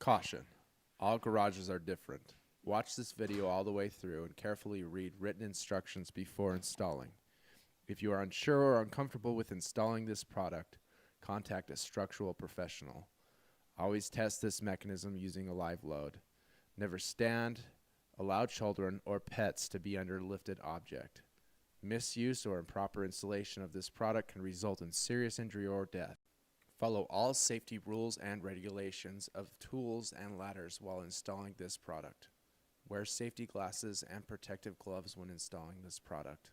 Caution: all garages are different. Watch this video all the way through and carefully read written instructions before installing. If you are unsure or uncomfortable with installing this product, contact a structural professional. Always test this mechanism using a live load. Never stand, allow children or pets to be under a lifted object. Misuse or improper installation of this product can result in serious injury or death. Follow all safety rules and regulations of tools and ladders while installing this product. Wear safety glasses and protective gloves when installing this product.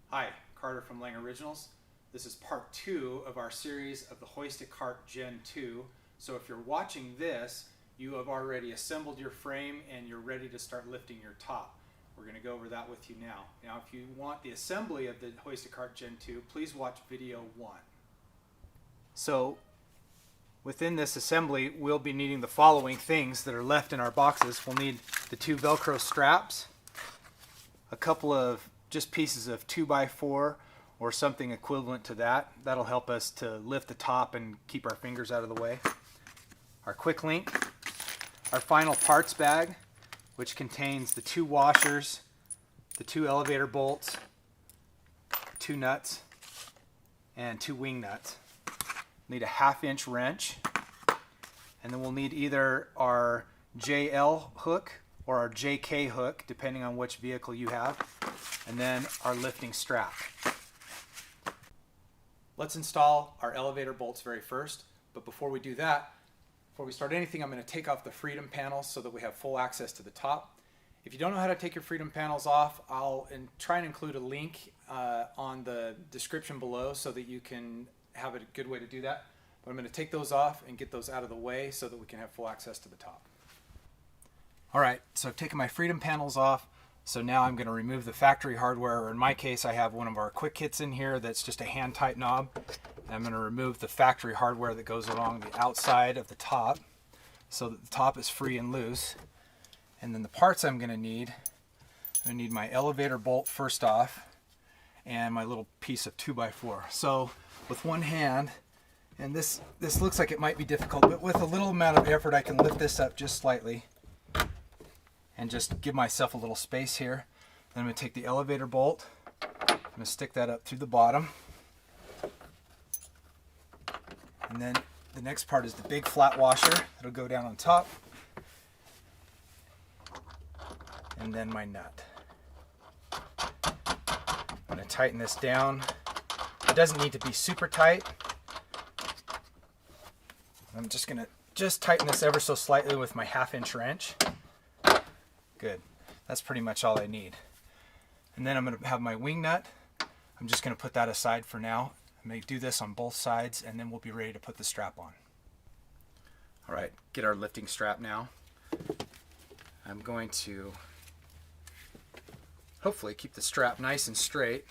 Hi, Carter from Lang Originals. This is part 2 of our series of the Hoist A Cart Gen2. So if you're watching this, you have already assembled your frame and you're ready to start lifting your top. We're going to go over that with you now. Now, if you want the assembly of the Hoist A Cart Gen2, please watch video 1. So within this assembly, we'll be needing the following things that are left in our boxes. We'll need the 2 Velcro straps, a couple of just pieces of 2x4 or something equivalent to that. That'll help us to lift the top and keep our fingers out of the way. Our quick link, our final parts bag, which contains the 2 washers, the 2 elevator bolts, 2 nuts, and 2 wing nuts. Need a 1/2-inch wrench, and then we'll need either our JL hook or our JK hook, depending on which vehicle you have, and then our lifting strap. Let's install our elevator bolts very first, but before we do that, before we start anything, I'm going to take off the freedom panels so that we have full access to the top. If you don't know how to take your freedom panels off, I'll try and include a link on the description below so that you can have a good way to do that. But I'm going to take those off and get those out of the way so that we can have full access to the top. Alright, so I've taken my freedom panels off, so now I'm going to remove the factory hardware, or in my case I have one of our quick hits in here that's just a hand tight knob. And I'm going to remove the factory hardware that goes along the outside of the top so that the top is free and loose. And then the parts I'm going to need my elevator bolt first off and my little piece of 2x4. So with one hand, and this looks like it might be difficult, but with a little amount of effort I can lift this up just slightly and just give myself a little space here. Then I'm going to take the elevator bolt, I'm going to stick that up through the bottom. And then the next part is the big flat washer that'll go down on top. And then my nut. I'm going to tighten this down. It doesn't need to be super tight. I'm just going to tighten this ever so slightly with my 1/2-inch wrench. Good. That's pretty much all I need. And then I'm going to have my wing nut. I'm just going to put that aside for now. I may do this on both sides and then we'll be ready to put the strap on. Alright, get our lifting strap now. I'm going to hopefully keep the strap nice and straight.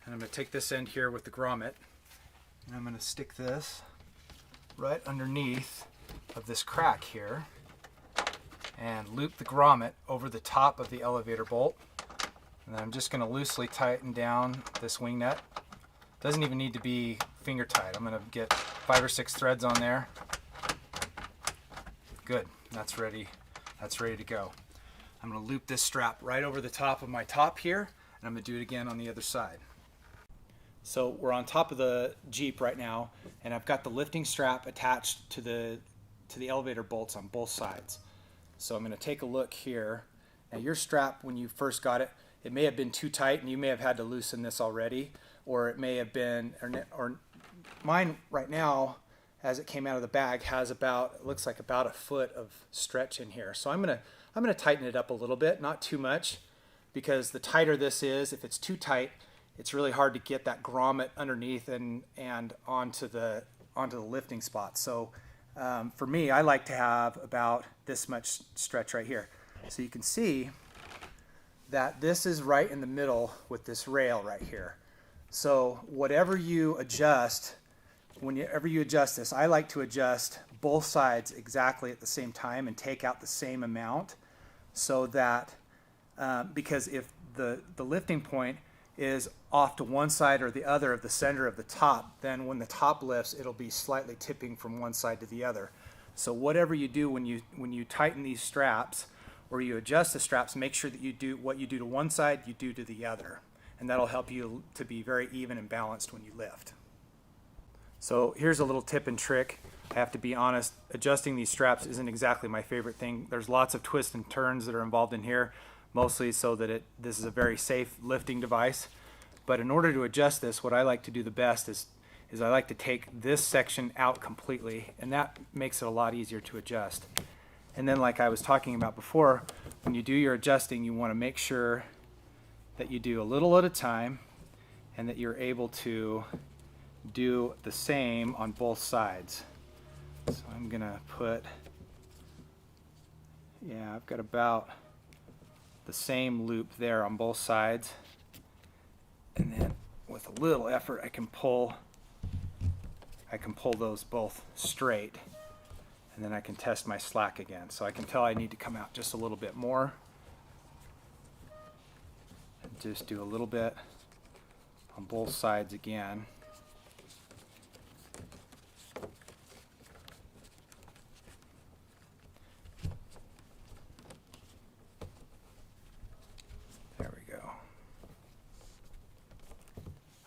And I'm going to take this end here with the grommet and I'm going to stick this right underneath of this crack here and loop the grommet over the top of the elevator bolt. And then I'm just going to loosely tighten down this wing nut. Doesn't even need to be finger tight. I'm going to get 5 or 6 threads on there. Good. That's ready to go. I'm going to loop this strap right over the top of my top here, and I'm going to do it again on the other side. So we're on top of the Jeep right now, and I've got the lifting strap attached to the elevator bolts on both sides. So I'm going to take a look here. Now your strap, when you first got it, it may have been too tight and you may have had to loosen this already, or it may have been, or mine right now, as it came out of the bag, has about, it looks like about 1 foot of stretch in here. So I'm gonna tighten it up a little bit, not too much, because the tighter this is, if it's too tight, it's really hard to get that grommet underneath and onto the lifting spot. So for me, I like to have about this much stretch right here. So you can see that this is right in the middle with this rail right here. So whatever you adjust, whenever you adjust this, I like to adjust both sides exactly at the same time and take out the same amount, so that because if the lifting point is off to one side or the other of the center of the top, then when the top lifts, it'll be slightly tipping from one side to the other. So whatever you do when you tighten these straps or you adjust the straps, make sure that you do what you do to one side, you do to the other. And that'll help you to be very even and balanced when you lift. So here's a little tip and trick. I have to be honest, adjusting these straps isn't exactly my favorite thing. There's lots of twists and turns that are involved in here, mostly so that this is a very safe lifting device. But in order to adjust this, what I like to do the best is I like to take this section out completely, and that makes it a lot easier to adjust. And then, like I was talking about before, when you do your adjusting, you want to make sure that you do a little at a time and that you're able to do the same on both sides. So I'm gonna put, I've got about the same loop there on both sides, and then with a little effort I can pull those both straight, and then I can test my slack again. So I can tell I need to come out just a little bit more, and just do a little bit on both sides again. There we go.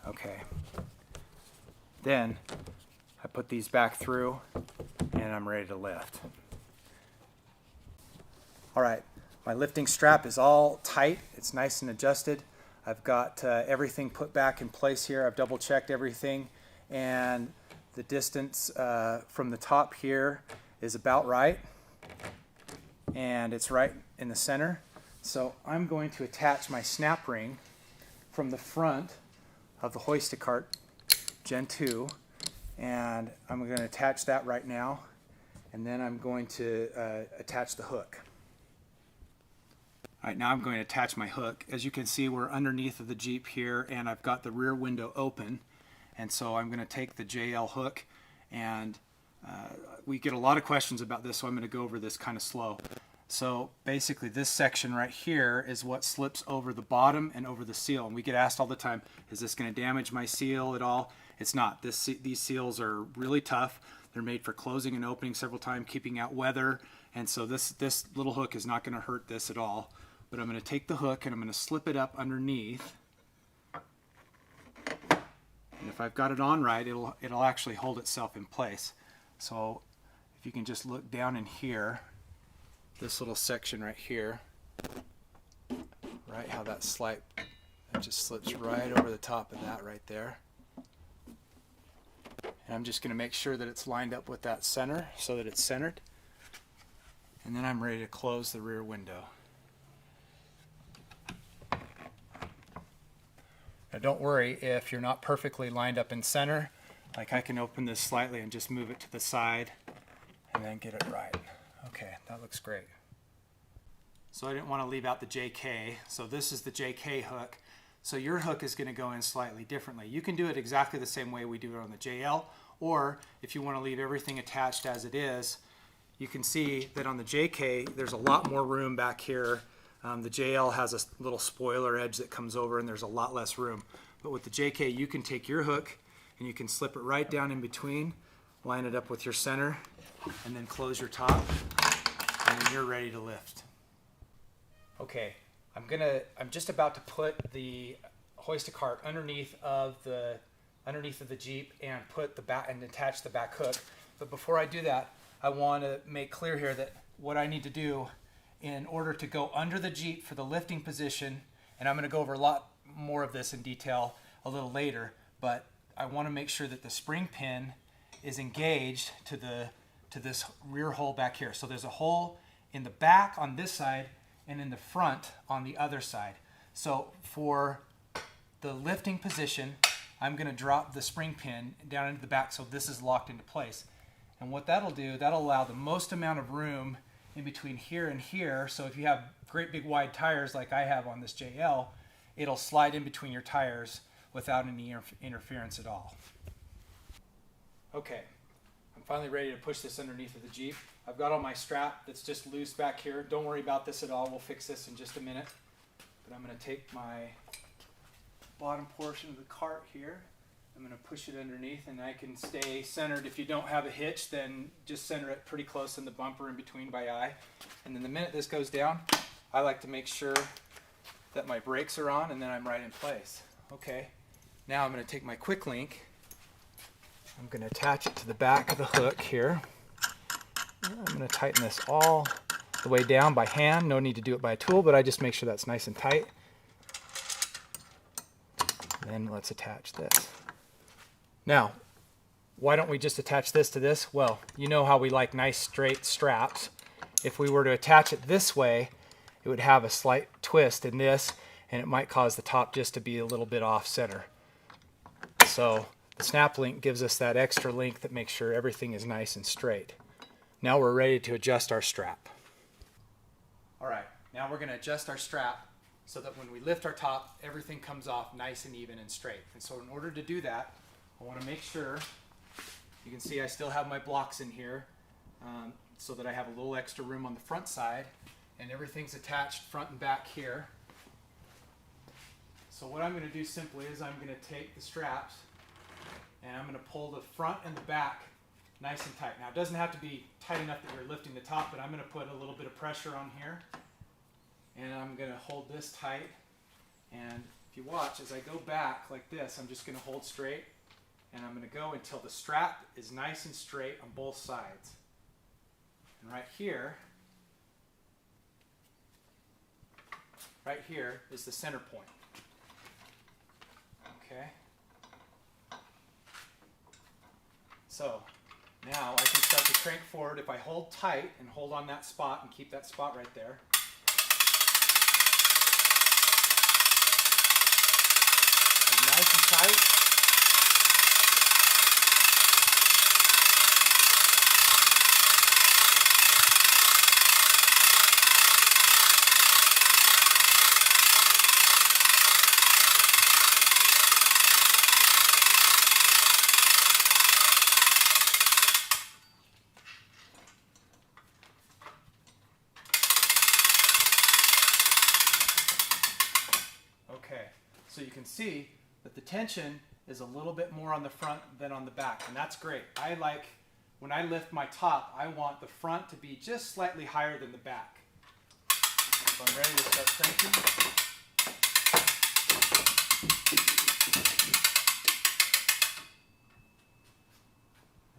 Okay. Then I put these back through and I'm ready to lift. All right, my lifting strap is all tight. It's nice and adjusted. I've got everything put back in place here. I've double checked everything, and the distance from the top here is about right, and it's right in the center. So I'm going to attach my snap ring from the front of the Hoist A Cart Gen2, and I'm going to attach that right now, and then I'm going to attach the hook. All right, now I'm going to attach my hook. As you can see, we're underneath of the Jeep here, and I've got the rear window open, and so I'm going to take the JL hook, and we get a lot of questions about this, so I'm going to go over this kind of slow. So basically this section right here is what slips over the bottom and over the seal, and we get asked all the time, is this going to damage my seal at all? It's not. These seals are really tough. They're made for closing and opening several times, keeping out weather, and so this little hook is not going to hurt this at all. But I'm going to take the hook and I'm going to slip it up underneath, and if I've got it on right, it'll actually hold itself in place. So if you can just look down in here, this little section right here, right, how that it just slips right over the top of that right there. And I'm just going to make sure that it's lined up with that center so that it's centered, and then I'm ready to close the rear window. Now don't worry if you're not perfectly lined up in center. Like, I can open this slightly and just move it to the side and then get it right. Okay, that looks great. So I didn't want to leave out the JK, so this is the JK hook. So your hook is going to go in slightly differently. You can do it exactly the same way we do it on the JL, or if you want to leave everything attached as it is, you can see that on the JK there's a lot more room back here. The JL has a little spoiler edge that comes over, and there's a lot less room. But with the JK, you can take your hook and you can slip it right down in between, line it up with your center, and then close your top, and then you're ready to lift. Okay, I'm just about to put the Hoist A Cart underneath of the Jeep and put the back and attach the back hook. But before I do that, I want to make clear here that what I need to do in order to go under the Jeep for the lifting position, and I'm going to go over a lot more of this in detail a little later, but I want to make sure that the spring pin is engaged to this rear hole back here. So there's a hole in the back on this side and in the front on the other side. So for the lifting position, I'm going to drop the spring pin down into the back so this is locked into place. And what that'll do, that'll allow the most amount of room in between here and here. So if you have great big wide tires like I have on this JL, it'll slide in between your tires without any interference at all. Okay, I'm finally ready to push this underneath of the Jeep. I've got all my strap that's just loose back here. Don't worry about this at all. We'll fix this in just a minute. But I'm going to take my bottom portion of the cart here. I'm going to push it underneath, and I can stay centered. If you don't have a hitch, then just center it pretty close in the bumper in between by eye. And then the minute this goes down, I like to make sure that my brakes are on, and then I'm right in place. Okay, now I'm going to take my quick link. I'm going to attach it to the back of the hook here. I'm going to tighten this all the way down by hand. No need to do it by a tool, but I just make sure that's nice and tight. Then let's attach this. Now, why don't we just attach this to this? Well, you know how we like nice straight straps. If we were to attach it this way, it would have a slight twist in this, and it might cause the top just to be a little bit off center. So the snap link gives us that extra link that makes sure everything is nice and straight. Now we're ready to adjust our strap. All right, now we're going to adjust our strap so that when we lift our top, everything comes off nice and even and straight. And so in order to do that, I want to make sure, you can see I still have my blocks in here so that I have a little extra room on the front side, and everything's attached front and back here. So what I'm going to do simply is I'm going to take the straps and I'm going to pull the front and the back nice and tight. Now it doesn't have to be tight enough that you're lifting the top, but I'm going to put a little bit of pressure on here, and I'm going to hold this tight. And if you watch, as I go back like this, I'm just going to hold straight, and I'm going to go until the strap is nice and straight on both sides. And right here is the center point. Okay. So now I can start to crank forward. If I hold tight and hold on that spot and keep that spot right there. Nice and tight. Okay, so you can see that the tension is a little bit more on the front than on the back, and that's great. I like, when I lift my top, I want the front to be just slightly higher than the back. So I'm ready to start cranking.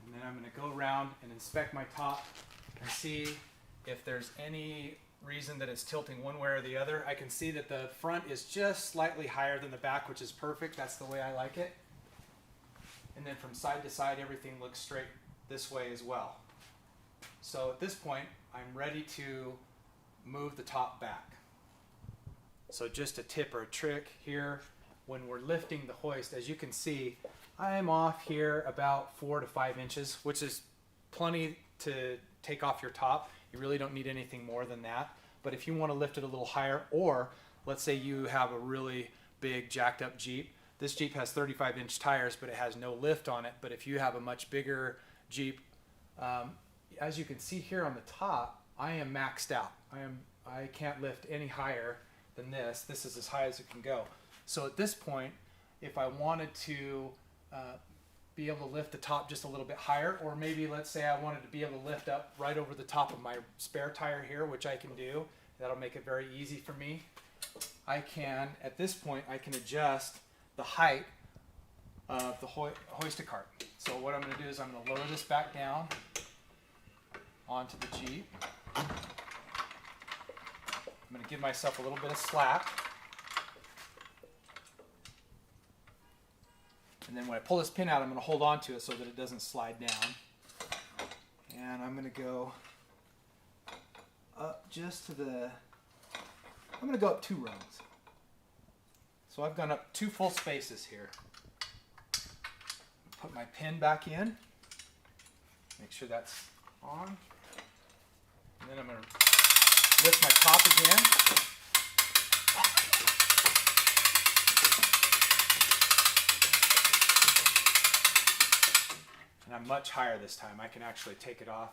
And then I'm going to go around and inspect my top and see if there's any reason that it's tilting one way or the other. I can see that the front is just slightly higher than the back, which is perfect. That's the way I like it. And then from side to side, everything looks straight this way as well. So at this point, I'm ready to move the top back. So just a tip or a trick here, when we're lifting the hoist, as you can see, I'm off here about 4 to 5 inches, which is plenty to take off your top. You really don't need anything more than that. But if you want to lift it a little higher, or let's say you have a really big jacked up Jeep. This Jeep has 35-inch tires, but it has no lift on it. But if you have a much bigger Jeep, as you can see here on the top, I am maxed out. I can't lift any higher than this. This is as high as it can go. So at this point, if I wanted to be able to lift the top just a little bit higher, or maybe let's say I wanted to be able to lift up right over the top of my spare tire here, which I can do. That'll make it very easy for me. I can, at this point, I can adjust the height of the Hoist A Cart. So what I'm going to do is I'm going to lower this back down onto the Jeep. I'm going to give myself a little bit of slack. And then when I pull this pin out, I'm going to hold on to it so that it doesn't slide down. And I'm going to go up just to the, I'm going to go up 2 rungs. So I've gone up 2 full spaces here. Put my pin back in. Make sure that's on. And then I'm going to lift my top again. And I'm much higher this time. I can actually take it off.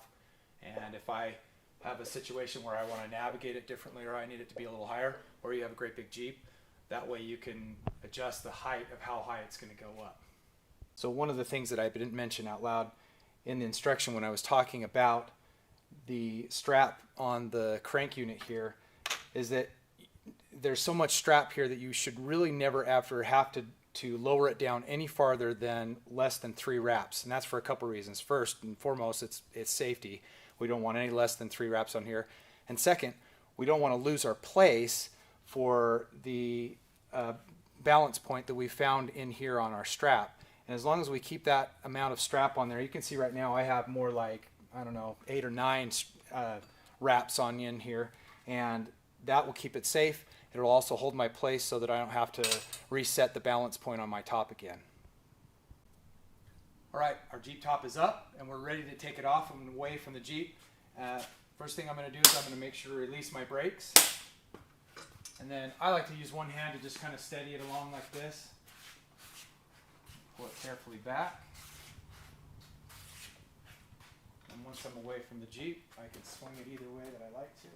And if I have a situation where I want to navigate it differently, or I need it to be a little higher, or you have a great big Jeep, That way you can adjust the height of how high it's going to go up. So one of the things that I didn't mention out loud in the instruction when I was talking about the strap on the crank unit here is that there's so much strap here that you should really never ever have to lower it down any farther than less than 3 wraps. And that's for a couple reasons. First and foremost, it's safety. We don't want any less than 3 wraps on here. And second, we don't want to lose our place for the balance point that we found in here on our strap. And as long as we keep that amount of strap on there, you can see right now I have more like, I don't know, 8 or 9 wraps on in here, and that will keep it safe. It'll also hold my place so that I don't have to reset the balance point on my top again. All right, our Jeep top is up and we're ready to take it off and away from the Jeep. First thing I'm going to do is I'm going to make sure to release my brakes. And then I like to use one hand to just kind of steady it along like this. Pull it carefully back. And once I'm away from the Jeep, I can swing it either way that I like to.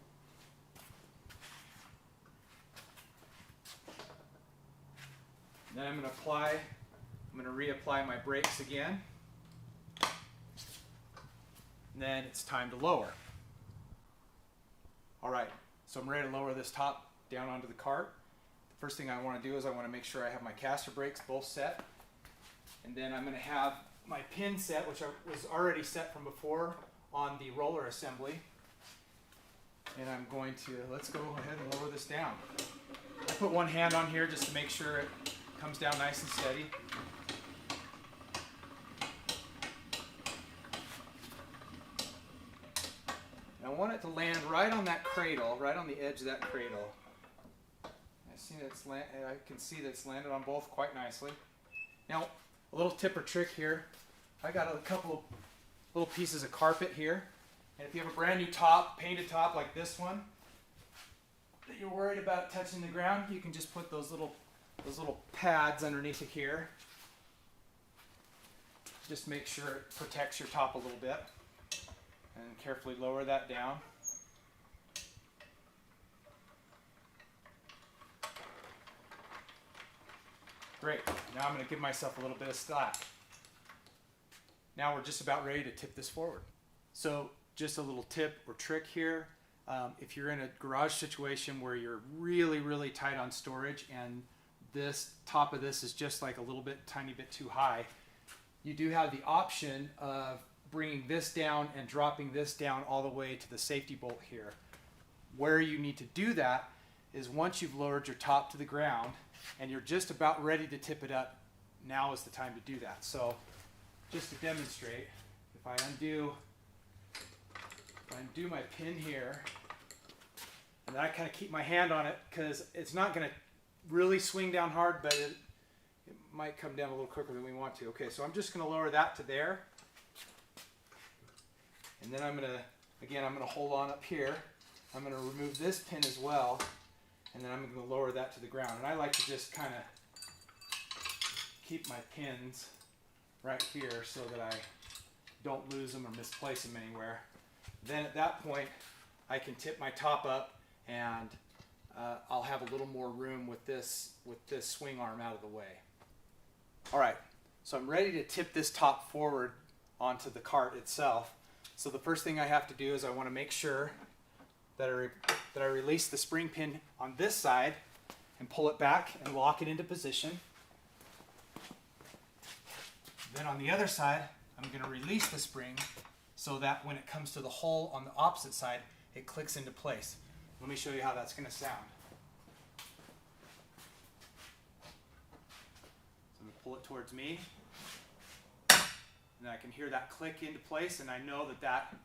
Then I'm going to reapply my brakes again. And then it's time to lower. All right, so I'm ready to lower this top down onto the cart. The first thing I want to do is I want to make sure I have my caster brakes both set. And then I'm going to have my pin set, which was already set from before on the roller assembly. And I'm going to, let's go ahead and lower this down. I put one hand on here just to make sure it comes down nice and steady. And I want it to land right on that cradle, right on the edge of that cradle. I can see that it's landed on both quite nicely. Now, a little tip or trick here. I got a couple of little pieces of carpet here. And if you have a brand new top, painted top like this one, that you're worried about touching the ground, you can just put those little pads underneath it here. Just make sure it protects your top a little bit. And carefully lower that down. Great. Now I'm going to give myself a little bit of slack. Now we're just about ready to tip this forward. So just a little tip or trick here. If you're in a garage situation where you're really tight on storage and this top of this is just like a little bit, tiny bit too high, you do have the option of bringing this down and dropping this down all the way to the safety bolt here. Where you need to do that is once you've lowered your top to the ground and you're just about ready to tip it up, now is the time to do that. So just to demonstrate, if I undo my pin here, and then I kind of keep my hand on it because it's not going to really swing down hard, but it might come down a little quicker than we want to. Okay, so I'm just going to lower that to there. And then I'm going to hold on up here. I'm going to remove this pin as well. And then I'm going to lower that to the ground. And I like to just kind of keep my pins right here so that I don't lose them or misplace them anywhere. Then at that point, I can tip my top up and I'll have a little more room with this swing arm out of the way. All right, so I'm ready to tip this top forward onto the cart itself. So the first thing I have to do is I want to make sure that I release the spring pin on this side and pull it back and lock it into position. Then on the other side, I'm going to release the spring so that when it comes to the hole on the opposite side, it clicks into place. Let me show you how that's going to sound. So I'm going to pull it towards me, and I can hear that click into place, and I know that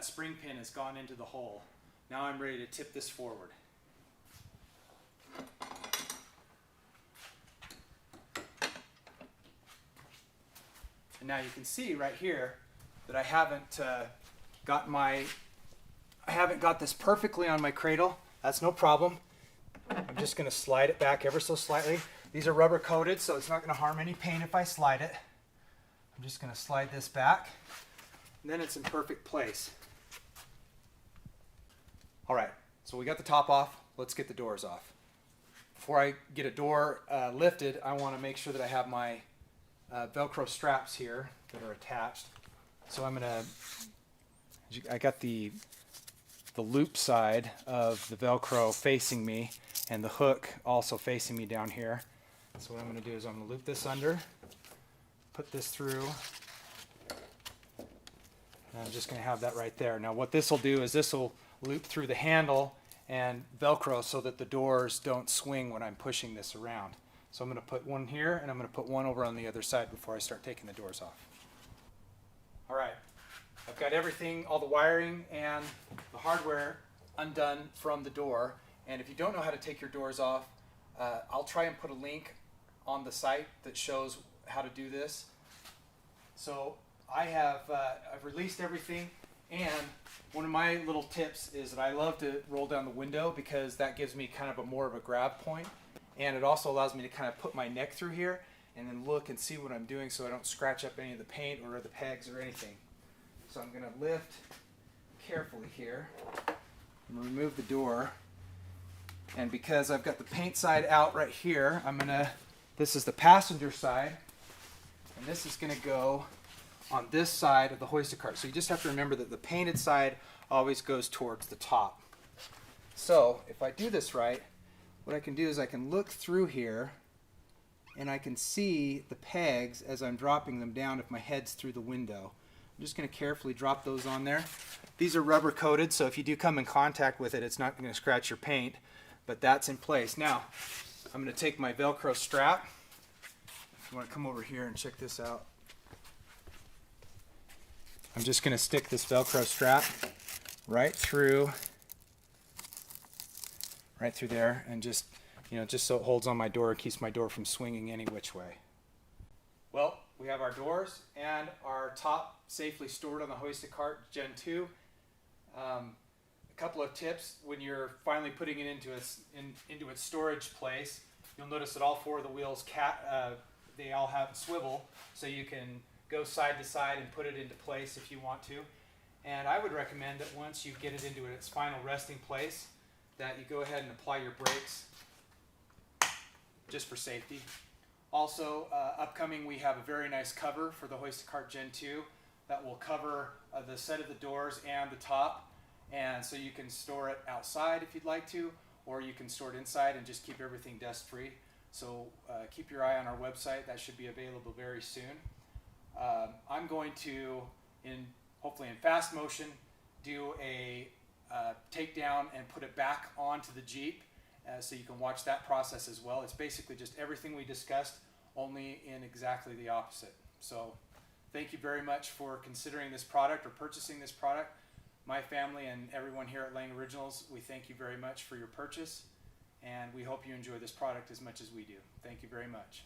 spring pin has gone into the hole. Now I'm ready to tip this forward. And now you can see right here that I haven't got this perfectly on my cradle. That's no problem. I'm just going to slide it back ever so slightly. These are rubber coated, so it's not going to harm any paint if I slide it. I'm just going to slide this back, and then it's in perfect place. All right, so we got the top off. Let's get the doors off. before I get a door lifted, I want to make sure that I have my Velcro straps here that are attached. So I got the loop side of the Velcro facing me and the hook also facing me down here. So what I'm going to do is I'm going to loop this under, put this through, and I'm just going to have that right there. Now what this will do is this will loop through the handle and Velcro so that the doors don't swing when I'm pushing this around. So I'm going to put one here and I'm going to put one over on the other side before I start taking the doors off. All right, I've got everything, all the wiring and the hardware undone from the door. And if you don't know how to take your doors off, I'll try and put a link on the site that shows how to do this. So I've released everything, and one of my little tips is that I love to roll down the window because that gives me kind of more of a grab point, and it also allows me to kind of put my neck through here and then look and see what I'm doing so I don't scratch up any of the paint or the pegs or anything. So I'm going to lift carefully here and remove the door. And because I've got the paint side out right here, this is the passenger side, and this is going to go on this side of the Hoist A Cart. So you just have to remember that the painted side always goes towards the top. So if I do this right, what I can do is I can look through here and I can see the pegs as I'm dropping them down if my head's through the window. I'm just going to carefully drop those on there. These are rubber coated, so if you do come in contact with it, it's not going to scratch your paint, but that's in place. Now, I'm going to take my Velcro strap. If you want to come over here and check this out. I'm just going to stick this Velcro strap right through there, and just so it holds on my door, keeps my door from swinging any which way. Well, we have our doors and our top safely stored on the Hoist A Cart Gen2. A couple of tips when you're finally putting it into its storage place. You'll notice that all four of the wheels they all have swivel, so you can go side to side and put it into place if you want to. And I would recommend that once you get it into its final resting place, that you go ahead and apply your brakes just for safety. Also, upcoming, we have a very nice cover for the Hoist A Cart Gen2 that will cover the set of the doors and the top. And so you can store it outside if you'd like to, or you can store it inside and just keep everything dust free. So keep your eye on our website. That should be available very soon. I'm going to, hopefully in fast motion, do a takedown and put it back onto the Jeep so you can watch that process as well. It's basically just everything we discussed, only in exactly the opposite. So thank you very much for considering this product or purchasing this product. My family and everyone here at Lang Originals, we thank you very much for your purchase, and we hope you enjoy this product as much as we do. Thank you very much.